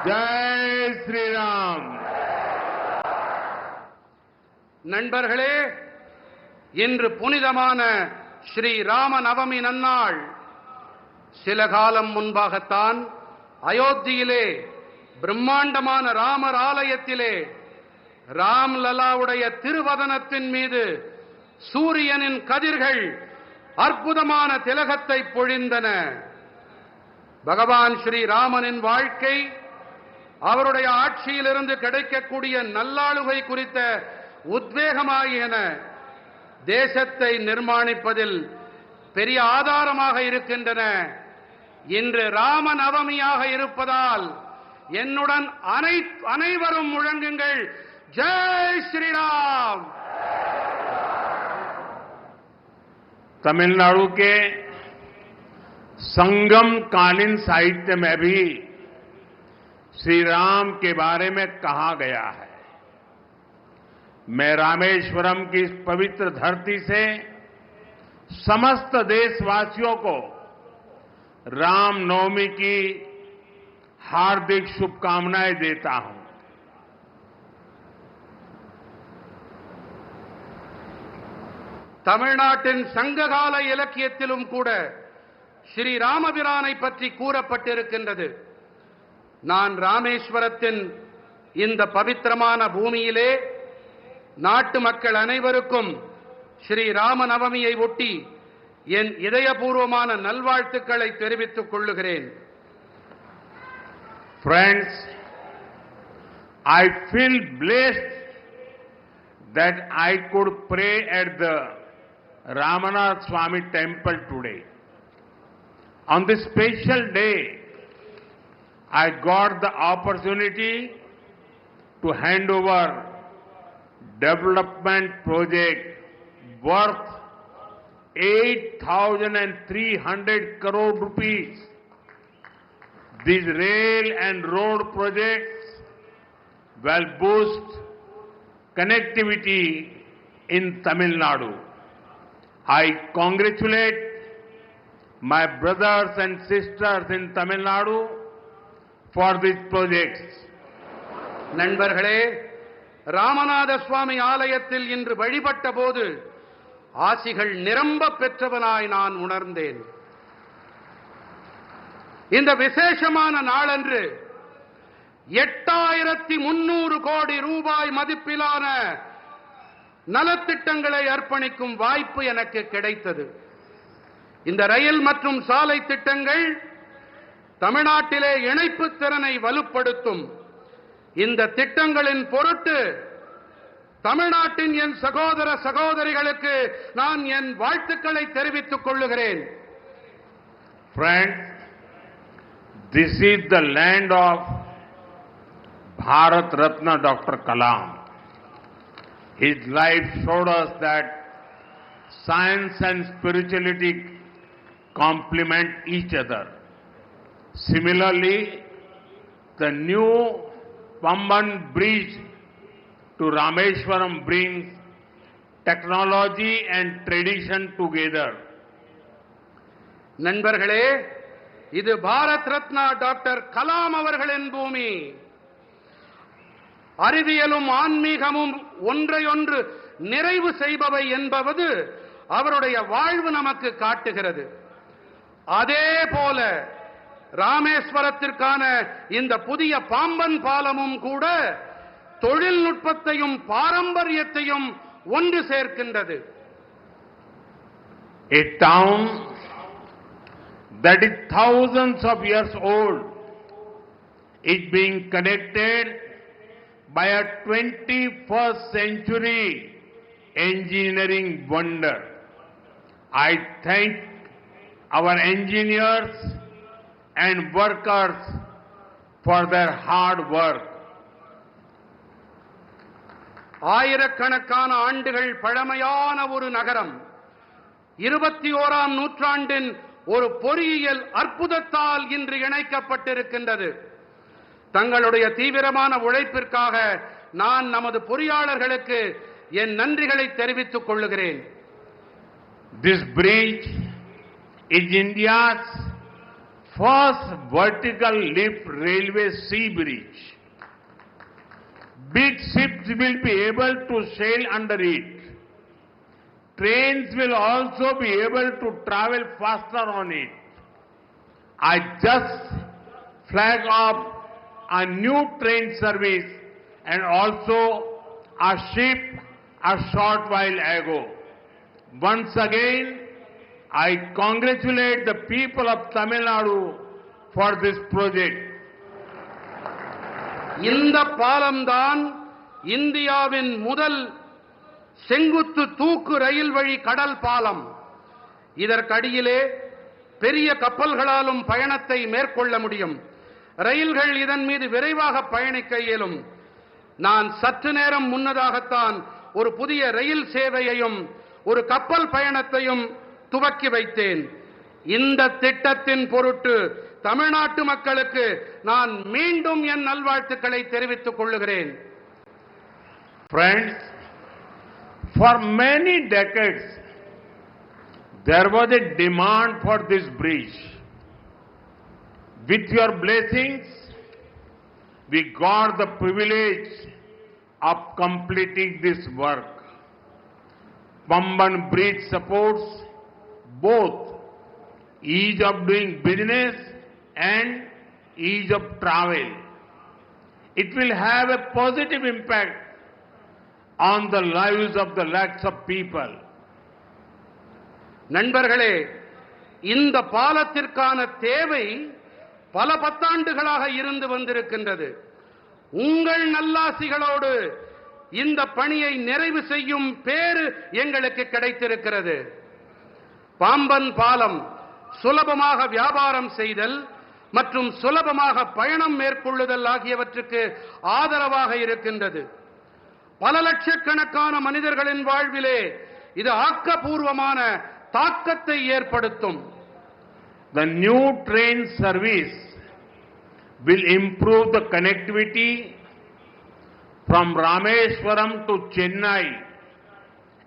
जय श्री राम. நண்பர்களே, இன்று புனிதமான ஸ்ரீ ராம நவமி நன்னாள். சில காலம் முன்பாகத்தான் அயோத்தியிலே பிரம்மாண்டமான ராமர் ஆலயத்திலே ராம்லலாவுடைய திருவதனத்தின் மீது சூரியனின் கதிர்கள் அற்புதமான திலகத்தை பொழிந்தன. பகவான் ஸ்ரீ ராமனின் வாழ்க்கை, அவருடைய ஆட்சியிலிருந்து கிடைக்கக்கூடிய நல்லாளுகை குறித்த உத்வேகமாகியன தேசத்தை நிர்மாணிப்பதில் பெரிய ஆதாரமாக இருக்கின்றன. இன்று ராம நவமியாக இருப்பதால் என்னுடன் அனைவரும் முழங்குங்கள், ஜெய் ஸ்ரீராம். तमिलनाडु के संगम कालीन साहित्य में भी श्री राम के बारे में कहा गया है. मैं रामेश्वरम की इस पवित्र धरती से समस्त देशवासियों को रामनवमी की हार्दिक शुभकामनाएं देता हूं. தமிழ்நாட்டின் சங்ககால இலக்கியத்திலும் கூட ஸ்ரீ ராமபிரானை பற்றி கூறப்பட்டிருக்கின்றது. நான் ராமேஸ்வரத்தின் இந்த பவித்திரமான பூமியிலே நாட்டு மக்கள் அனைவருக்கும் ஸ்ரீ ராம நவமியை ஒட்டி என் இதயபூர்வமான நல்வாழ்த்துக்களை தெரிவித்துக் கொள்ளுகிறேன். Friends, I feel blessed that I could pray at the Ramanath Swami temple today. On this special day, I got the opportunity to hand over development project worth 8,300 crore rupees. These rail and road projects will boost connectivity in Tamil Nadu. I congratulate my brothers and sisters in Tamil Nadu for these projects. நண்பர்களே, ராமநாத சுவாமி ஆலயத்தில் இன்று வழிபட்ட போது ஆசிகள் நிரம்ப பெற்றவனாய் நான் உணர்ந்தேன். இந்த விசேஷமான நாளன்று 8,300 கோடி ரூபாய் மதிப்பிலான நலத்திட்டங்களை அர்ப்பணிக்கும் வாய்ப்பு எனக்கு கிடைத்தது. இந்த ரயில் மற்றும் சாலை திட்டங்கள் தமிழ்நாட்டிலே இணைப்பு திறனை வலுப்படுத்தும். இந்த திட்டங்களின் பொருட்டு தமிழ்நாட்டின் என் சகோதர சகோதரிகளுக்கு நான் என் வாழ்த்துக்களை தெரிவித்துக் கொள்ளுகிறேன். Friends, this is the land of Bharat Ratna Dr. Kalam. His life showed us that science and spirituality complement each other. Similarly, the new Pamban Bridge to Rameshwaram brings technology and tradition together. நண்பர்களே, இது Bharat Ratna doctor Kalam அவர்களின் பூமி. அறிவியலும் ஆன்மீகமும் ஒன்றையொன்று நிறைவு செய்பவை என்பது அவருடைய வாழ்வு நமக்கு காட்டுகிறது. அதே போல ராமேஸ்வரத்திற்கான இந்த புதிய பாம்பன் பாலமும் கூட தொழில்நுட்பத்தையும் பாரம்பரியத்தையும் ஒன்று சேர்க்கின்றது. A town that is thousands of years old is being connected by a 21st century engineering wonder. I thank our engineers and workers for their hard work. ஆயிரக்கணக்கான ஆண்டுகள் பழமையான ஒரு நகரம் 21ஆம் நூற்றாண்டின் ஒரு பொறியியல் அற்புதத்தால் இன்று இணைக்கப்பட்டிருக்கின்றது. தங்களுடைய தீவிரமான உழைப்பிற்காக நான் நமது பொறியாளர்களுக்கு என் நன்றிகளை தெரிவித்துக் first vertical lift railway sea bridge. Big ships will be able to sail under it. Trains will also be able to travel faster on it. I just flagged off a new train service and also a ship a short while ago. Once again, I congratulate the people of Tamil Nadu for this project. இந்த பாலம்தான் இந்தியாவின் முதல் செங்குத்து தூக்கு ரயில் வழி கடல் பாலம். இதற்கடியிலே பெரிய கப்பல்களாலும் பயணத்தை மேற்கொள்ள முடியும். ரயில்கள் இதன் மீது விரைவாக பயணிக்க இயலும். நான் சற்று நேரம் முன்னதாகத்தான் ஒரு புதிய ரயில் சேவையையும் ஒரு கப்பல் பயணத்தையும் துவக்கி வைத்தேன். இந்த திட்டத்தின் பொருட்டு தமிழ்நாட்டு மக்களுக்கு நான் மீண்டும் என் நல்வாழ்த்துக்களை தெரிவித்துக் கொள்கிறேன். Friends, for many decades there was a demand for this bridge. With your blessings, we got the privilege of completing this work. Pamban Bridge supports both ease of doing business and ease of travel. It will have a positive impact on the lives of the lakhs of people. நண்பர்களே, இந்த பாலத்திற்கான தேவை பல பத்தாண்டுகளாக இருந்து வந்திருக்கின்றது. உங்கள் நல்லாசிகளோடு இந்த பணியை நிறைவு செய்யும் பேறு எங்களுக்கு கிடைத்திருக்கிறது. பாம்பன் பாலம் சுலபமாக வியாபாரம் செய்தல் மற்றும் சுலபமாக பயணம் மேற்கொள்ளுதல் ஆகியவற்றுக்கு ஆதரவாக இருக்கின்றது. பல லட்சக்கணக்கான மனிதர்களின் வாழ்விலே இது ஆக்கப்பூர்வமான தாக்கத்தை ஏற்படுத்தும். The new train service will improve the connectivity from Rameswaram to Chennai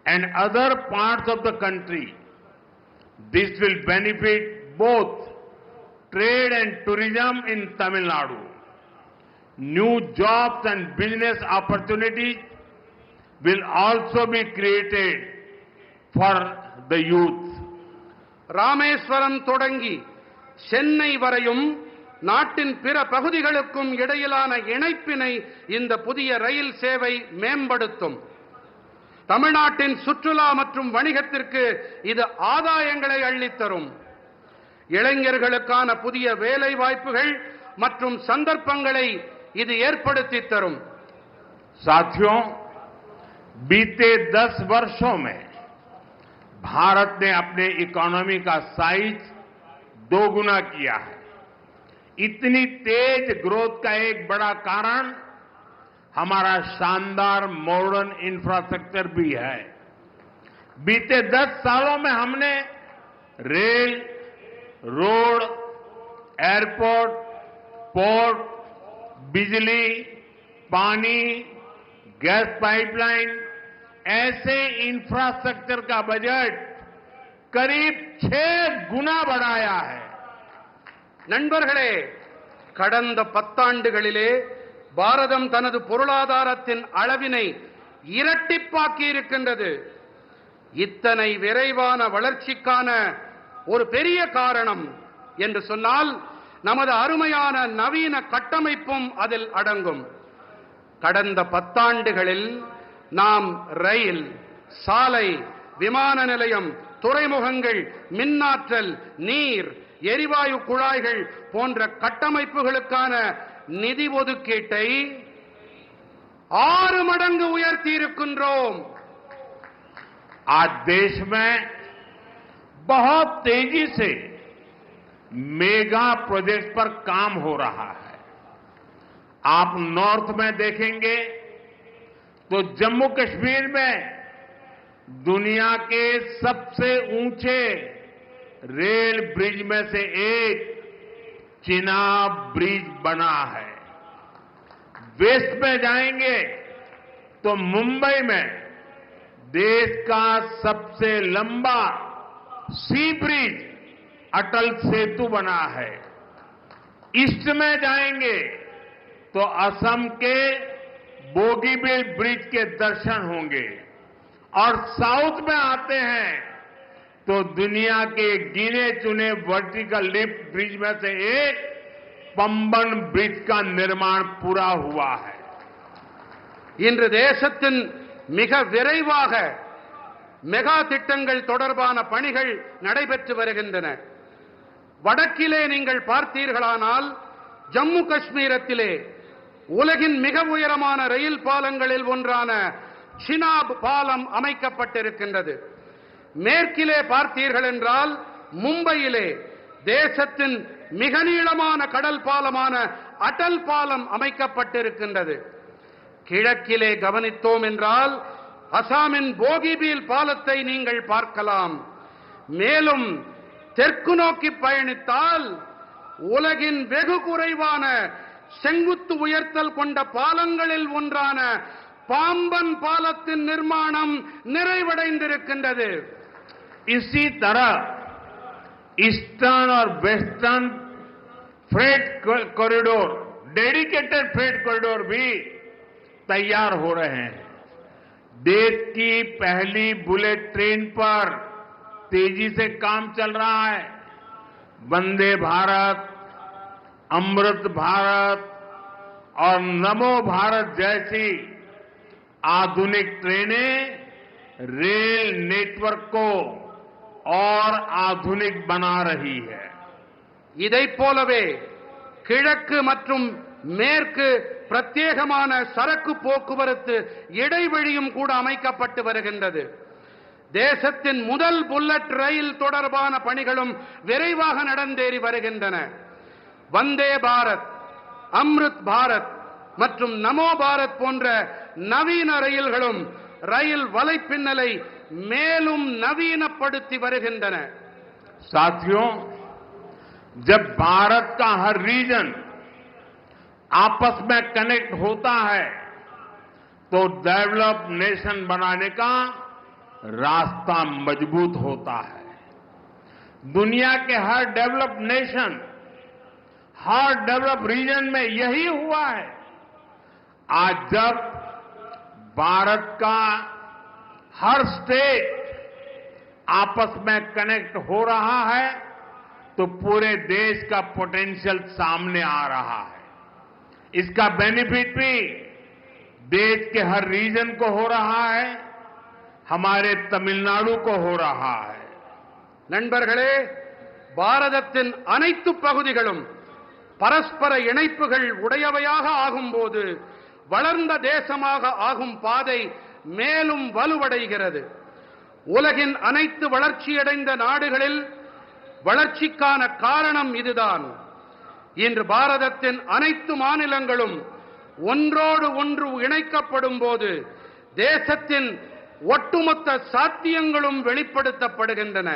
and other parts of the country. This will benefit both trade and tourism in Tamil Nadu. New jobs and business opportunities will also be created for the youth. Rameswaram தொடங்கி சென்னை வரையும் நாட்டின் பிற பகுதிகளுக்கும் இடையிலான இணைப்பினை இந்த புதிய ரயில் சேவை மேம்படுத்தும். தமிழ்நாட்டின் சுற்றுலா மற்றும் வணிகத்திற்கு இது ஆதாயங்களை அள்ளித்தரும். இளைஞர்களுக்கான புதிய வேலை வாய்ப்புகள் மற்றும் சந்தர்ப்பங்களை இது ஏற்படுத்தி தரும். साथियों, बीते 10 वर्षों में भारत ने अपने इकोनॉमी का साइज दोगुना किया है. इतनी तेज ग्रोथ का एक बड़ा कारण हमारा शानदार मॉडर्न इंफ्रास्ट्रक्चर भी है. बीते 10 सालों में हमने रेल, रोड, एयरपोर्ट, पोर्ट, बिजली, पानी, गैस पाइपलाइन ऐसे इंफ्रास्ट्रक्चर का बजट करीब 6 गुना बढ़ाया है. நண்பர்களே, கடந்த 10 ஆண்டுகளிலே பாரதம் தனது பொருளாதாரத்தின் அளவினை இரட்டிப்பாக்கி இருக்கின்றது. இத்தனை விரைவான வளர்ச்சிக்கான ஒரு பெரிய காரணம் என்று சொன்னால் நமது அருமையான நவீன கட்டமைப்பும் அதில் அடங்கும். கடந்த 10 ஆண்டுகளில் நாம் ரயில், சாலை, விமான நிலையம், துறைமுகங்கள், மின்னாற்றல், நீர், எரிவாயு குழாய்கள் போன்ற கட்டமைப்புகளுக்கான நிதி ஒதுக்கீட்டை 6 மடங்கு உயர்த்தி இருக்கின்றோம். आज देश में बहुत तेजी से मेगा प्रोजेक्ट पर काम हो रहा है. आप नॉर्थ में देखेंगे तो जम्मू कश्मीर में दुनिया के सबसे ऊंचे रेल ब्रिज में से एक चिनाब ब्रिज बना है. वेस्ट में जाएंगे तो मुंबई में देश का सबसे लंबा सी ब्रिज अटल सेतु बना है. ईस्ट में जाएंगे तो असम के बोगीबील ब्रिज के दर्शन होंगे और साउथ में आते हैं तो दुनिया के गिने चुने वर्टिकल लिफ्ट ब्रिज में से एक पम्बन ब्रिज का निर्माण पूरा हुआ है। இன்று தேசத்தின் மிக விரைவாக மெகா திட்டங்கள் தொடர்பான பணிகள் நடைபெற்று வருகின்றன. வடக்கிலே நீங்கள் பார்த்தீர்களானால் ஜம்மு காஷ்மீரத்திலே உலகின் மிக உயரமான ரயில் பாலங்களில் ஒன்றான சினாப் பாலம் அமைக்கப்பட்டிருக்கின்றது. மேற்கிலே பார்த்தீர்கள் என்றால் மும்பையிலே தேசத்தின் மிக நீளமான கடல் பாலமான அடல் பாலம் அமைக்கப்பட்டிருக்கின்றது. கிழக்கிலே கவனித்தோம் என்றால் அசாமின் போகிபீல் பாலத்தை நீங்கள் பார்க்கலாம். மேலும் தெற்கு நோக்கி பயணித்தால் உலகின் வெகு குறைவான செங்குத்து உயர்த்தல் கொண்ட பாலங்களில் ஒன்றான பாம்பன் பாலத்தின் நிர்மாணம் நிறைவடைந்திருக்கின்றது. इसी तरह ईस्टर्न और western freight corridor, dedicated freight corridor भी तैयार हो रहे हैं. देश की पहली बुलेट ट्रेन पर तेजी से काम चल रहा है. वंदे भारत, अमृत भारत और नमो भारत जैसी आधुनिक ट्रेनें रेल नेटवर्क को और आधुनिक बना रही है. இதைப் போலவே கிழக்கு மற்றும் மேற்கு பிரத்யேகமான சரக்கு போக்குவரத்து இடைவெளியும் கூட அமைக்கப்பட்டு வருகின்றது. தேசத்தின் முதல் புல்லட் ரயில் தொடர்பான பணிகளும் விரைவாக நடந்தேறி வருகின்றன. வந்தே பாரத், அம்ருத் பாரத் மற்றும் நமோ பாரத் போன்ற நவீன ரயில்களும் ரயில் வலைப்பின்னலை மேலும் நவீனப்படுத்தி வருகின்றன. साथियों, जब भारत का हर रीजन आपस में कनेक्ट होता है तो डेवलप्ड नेशन बनाने का रास्ता मजबूत होता है. दुनिया के हर डेवलप्ड नेशन, हर डेवलप्ड रीजन में यही हुआ है. आज जब भारत का हर स्टेट आपस में कनेक्ट हो रहा है तो पूरे देश का पोटेंशियल सामने आ रहा है. इसका बेनिफिट भी देश के हर रीजन को हो रहा है, हमारे तमिलनाडु को हो रहा है. நண்பர்களே, பாரதத்தின் அனைத்து பகுதிகளும் பரஸ்பர இணைப்புகள் உடையவையாக ஆகும்போது வளர்ந்த தேசமாக ஆகும் பாதை மேலும் வலுவடைகிறது. உலகின் அனைத்து வளர்ச்சியடைந்த நாடுகளில் வளர்ச்சிக்கான காரணம் இதுதான். இன்று பாரதத்தின் அனைத்து மாநிலங்களும் ஒன்றோடு ஒன்று இணைக்கப்படும் போது தேசத்தின் ஒட்டுமொத்த சாத்தியங்களும் வெளிப்படுத்தப்படுகின்றன.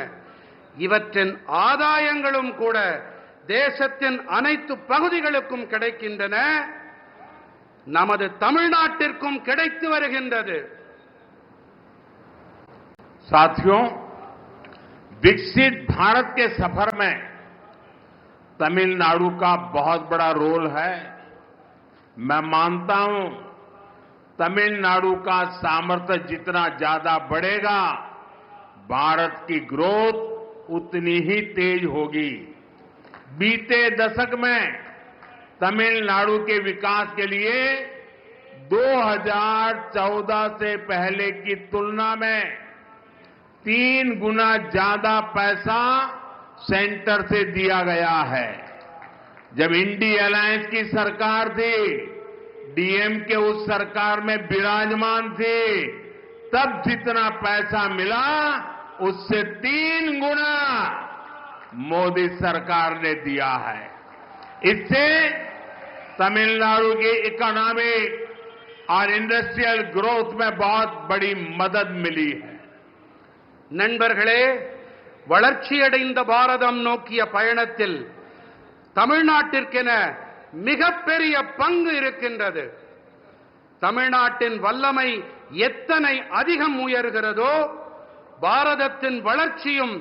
இவற்றின் ஆதாயங்களும் கூட தேசத்தின் அனைத்து பகுதிகளுக்கும் கிடைக்கின்றன. நமது தமிழ்நாட்டிற்கும் கிடைத்து வருகின்றது. साथियों, विकसित भारत के सफर में तमिलनाडु का बहुत बड़ा रोल है. मैं मानता हूं तमिलनाडु का सामर्थ्य जितना ज्यादा बढ़ेगा, भारत की ग्रोथ उतनी ही तेज होगी. बीते दशक में तमिलनाडु के विकास के लिए 2014 से पहले की तुलना में 3 गुना ज्यादा पैसा सेंटर से दिया गया है. जब इंडी अलायंस की सरकार थी, डीएमके उस सरकार में विराजमान थी, तब जितना पैसा मिला उससे 3 गुना मोदी सरकार ने दिया है. इससे तमिलनाडु की इकोनॉमिक और इंडस्ट्रियल ग्रोथ में बहुत बड़ी मदद मिली है. நண்பர்களே, வளர்ச்சியடைந்த பாரதம் நோக்கிய பயணத்தில் தமிழ்நாட்டிற்கென மிகப்பெரிய பங்கு இருக்கின்றது. தமிழ்நாட்டின் வல்லமை எத்தனை அதிகம் உயர்கிறதோ பாரதத்தின் வளர்ச்சியும்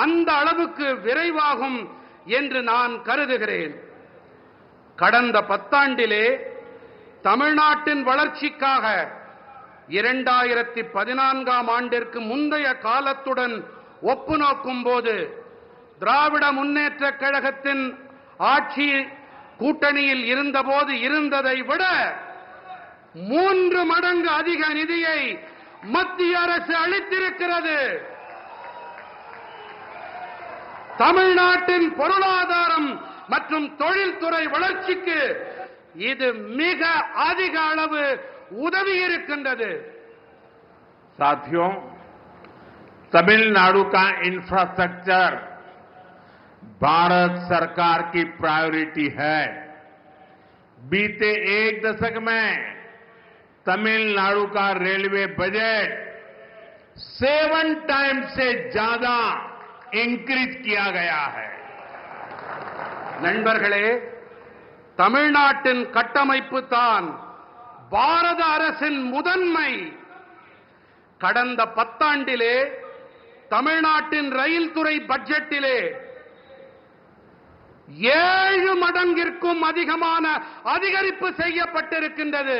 அந்த அளவுக்கு விரைவாகும் என்று நான் கருதுகிறேன். கடந்த பத்தாண்டிலே தமிழ்நாட்டின் வளர்ச்சிக்காக 2014ஆம் ஆண்டிற்கு முந்தைய காலத்துடன் ஒப்பு நோக்கும் போது திராவிட முன்னேற்றக் கழகத்தின் ஆட்சி கூட்டணியில் இருந்தபோது இருந்ததை விட 3 மடங்கு அதிக நிதியை மத்திய அரசு அளித்திருக்கிறது. தமிழ்நாட்டின் பொருளாதாரம் மற்றும் தொழில்துறை வளர்ச்சிக்கு இது மிக அதிக அளவு உதவி இருக்கின்றது. साथियों, तमिलनाडु का इंफ्रास्ट्रक्चर भारत सरकार की प्रायोरिटी है. बीते 1 दशक में तमिलनाडु का रेलवे बजट 7 टाइम्स से ज्यादा इंक्रीज किया गया है. நண்பர்களே, தமிழ்நாட்டின் கட்டமைப்பு தான் பாரத அரசின் முதன்மை. கடந்த பத்தாண்டிலே தமிழ்நாட்டின் ரயில் துறை பட்ஜெட்டிலே 7 மடங்கிற்கும் அதிகமான அதிகரிப்பு செய்யப்பட்டிருக்கின்றது.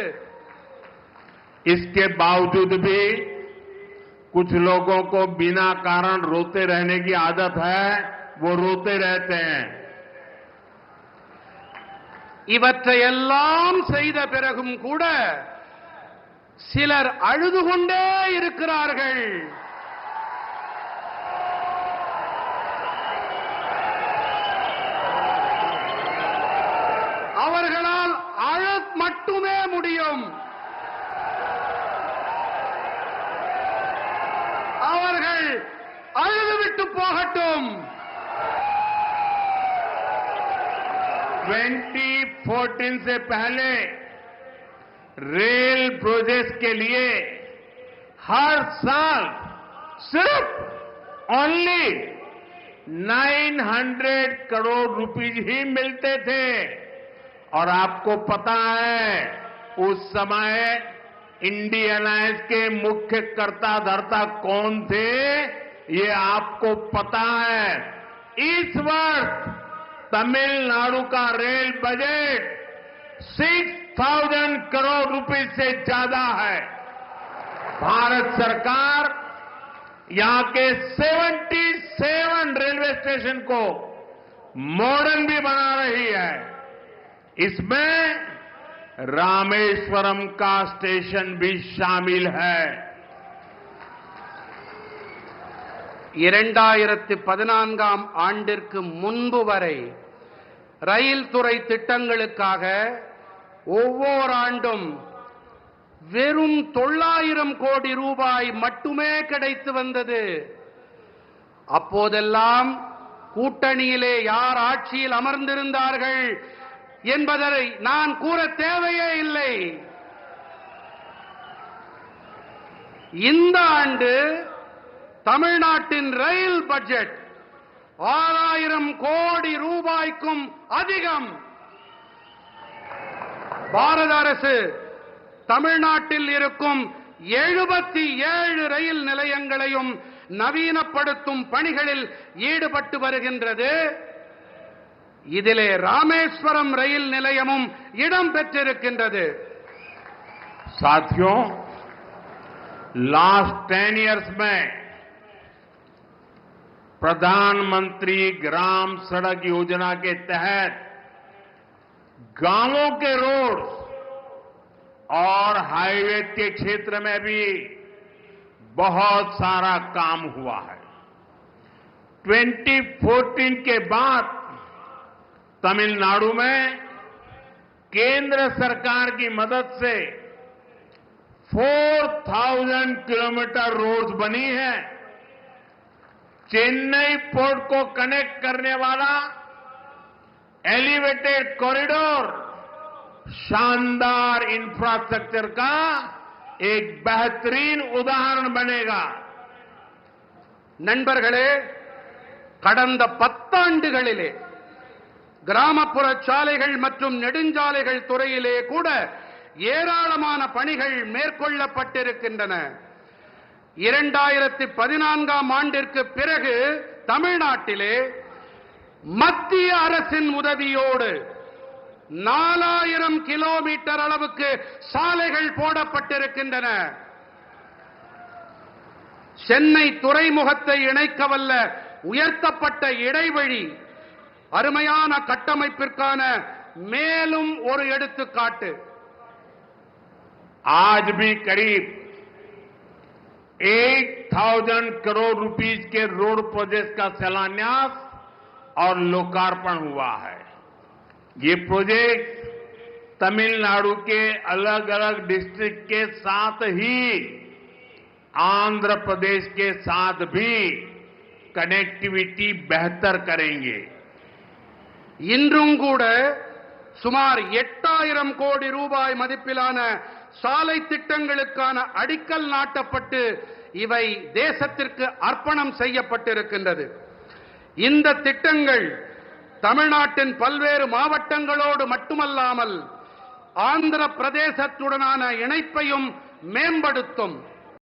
इसके बावजूद भी कुछ लोगों को बिना कारण रोते रहने की आदत है, वो रोते रहते हैं. இவற்றையெல்லாம் செய்த பிறகும் கூட சிலர் அழுது கொண்டே இருக்கிறார்கள். அவர்களால் அழ மட்டுமே முடியும். அவர்கள் அழுதுவிட்டு போகட்டும். 2014 से पहले रेल प्रोजेक्ट के लिए हर साल सिर्फ ओनली 900 करोड़ रुपीस ही मिलते थे. और आपको पता है उस समय इंडियन अलायंस के मुख्य कर्ता धर्ता कौन थे, ये आपको पता है. इस वर्ष तमिलनाडु का रेल बजट 6,000 करोड़ रुपए से ज्यादा है. भारत सरकार यहां के 77 रेलवे स्टेशन को मॉडर्न भी बना रही है. इसमें रामेश्वरम का स्टेशन भी शामिल है. 2014ஆம் ஆண்டிற்கு முன்பு வரை ரயில் துறை திட்டங்களுக்காக ஒவ்வொரு ஆண்டும் வெறும் 900 கோடி ரூபாய் மட்டுமே கிடைத்து வந்தது. அப்போதெல்லாம் கூட்டணியிலே யார் ஆட்சியில் அமர்ந்திருந்தார்கள் என்பதை நான் கூற தேவையே இல்லை. இந்த ஆண்டு தமிழ்நாட்டின் ரயில் பட்ஜெட் 6000 கோடி ரூபாய்க்கும் அதிகம். பாரத அரசு தமிழ்நாட்டில் இருக்கும் 77 ரயில் நிலையங்களையும் நவீனப்படுத்தும் பணிகளில் ஈடுபட்டு வருகின்றது. இதிலே ராமேஸ்வரம் ரயில் நிலையமும் இடம் பெற்றிருக்கின்றது. साथियों, लास्ट 10 इयर्स में प्रधानमंत्री ग्राम सड़क योजना के तहत गांवों के रोड और हाईवे के क्षेत्र में भी बहुत सारा काम हुआ है. 2014 के बाद तमिलनाडु में केंद्र सरकार की मदद से 4,000 किलोमीटर रोड्स बनी है. चेन्नई पोर्ट को कनेक्ट करने वाला एलिवेटेड कॉरिडोर शानदार इंफ्रास्ट्रक्चर का एक बेहतरीन उदाहरण बनेगा. நண்பர்களே, கடந்த 10 ஆண்டுகளிலே கிராமப்புற சாலைகள் மற்றும் நெடுஞ்சாலைகள் துறையிலே கூட ஏராளமான பணிகள் மேற்கொள்ளப்பட்டிருக்கின்றன. 2014ஆம் ஆண்டிற்கு பிறகு தமிழ்நாட்டிலே மத்திய அரசின் உதவியோடு 4000 கிலோமீட்டர் அளவுக்கு சாலைகள் போடப்பட்டிருக்கின்றன. சென்னை துறைமுகத்தை இணைக்கவல்ல உயர்த்தப்பட்ட இடைவழி அருமையான கட்டமைப்பிற்கான மேலும் ஒரு எடுத்துக்காட்டு. आज भी करीब 8,000 करोड़ रुपीस के रोड प्रोजेक्ट का शिलान्यास और लोकार्पण हुआ है. ये प्रोजेक्ट तमिलनाडु के अलग अलग डिस्ट्रिक्ट के साथ ही आंध्र प्रदेश के साथ भी कनेक्टिविटी बेहतर करेंगे. இன்றும் கூட சுமார் 8000 கோடி ரூபாய் மதிப்பிலான சாலை திட்டங்களுக்கான அடிக்கல் நாட்டப்பட்டு இவை தேசத்திற்கு அர்ப்பணம் செய்யப்பட்டிருக்கின்றது. இந்த திட்டங்கள் தமிழ்நாட்டின் பல்வேறு மாவட்டங்களோடு மட்டுமல்லாமல் ஆந்திர பிரதேசத்துடனான இணைப்பையும் மேம்படுத்தும்.